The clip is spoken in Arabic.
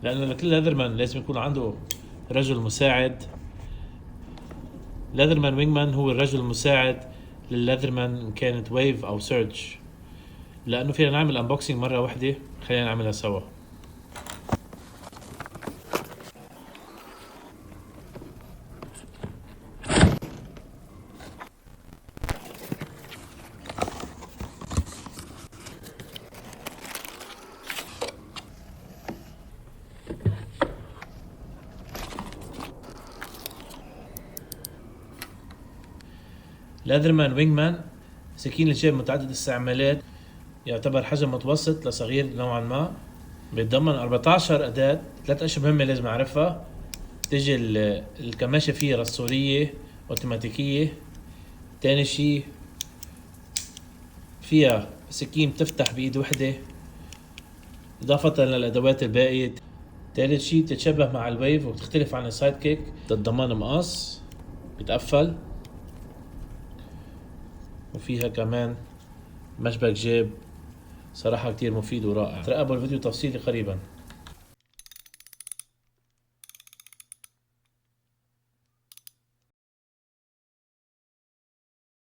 لأنه لكل ليذرمان لازم يكون عنده رجل مساعد. ليذرمان وينجمان هو الرجل المساعد للليذرمان إن كانت ويف أو سيرج. لأنه فينا نعمل أنبوكسينج مرة واحدة، خلينا نعملها سوا. ليذرمان وينجمان سكين الجيب متعدد الاستعمالات، يعتبر حجم متوسط لصغير نوعا ما. بيتضمن 14 أداة. 3 أشياء مهمة لازم أعرفها: تجي الكماشة فيه رسولية أوتوماتيكية. تاني شي فيها سكين بتفتح بإيد وحدة إضافة للأدوات الباقية. تالت شي تتشبه مع الويف وبتختلف عن السايد كيك. تتضمن مقص بيتقفل، وفيها كمان مشبك جيب. صراحة كتير مفيد ورائع. ترقبوا الفيديو تفصيلي قريبا.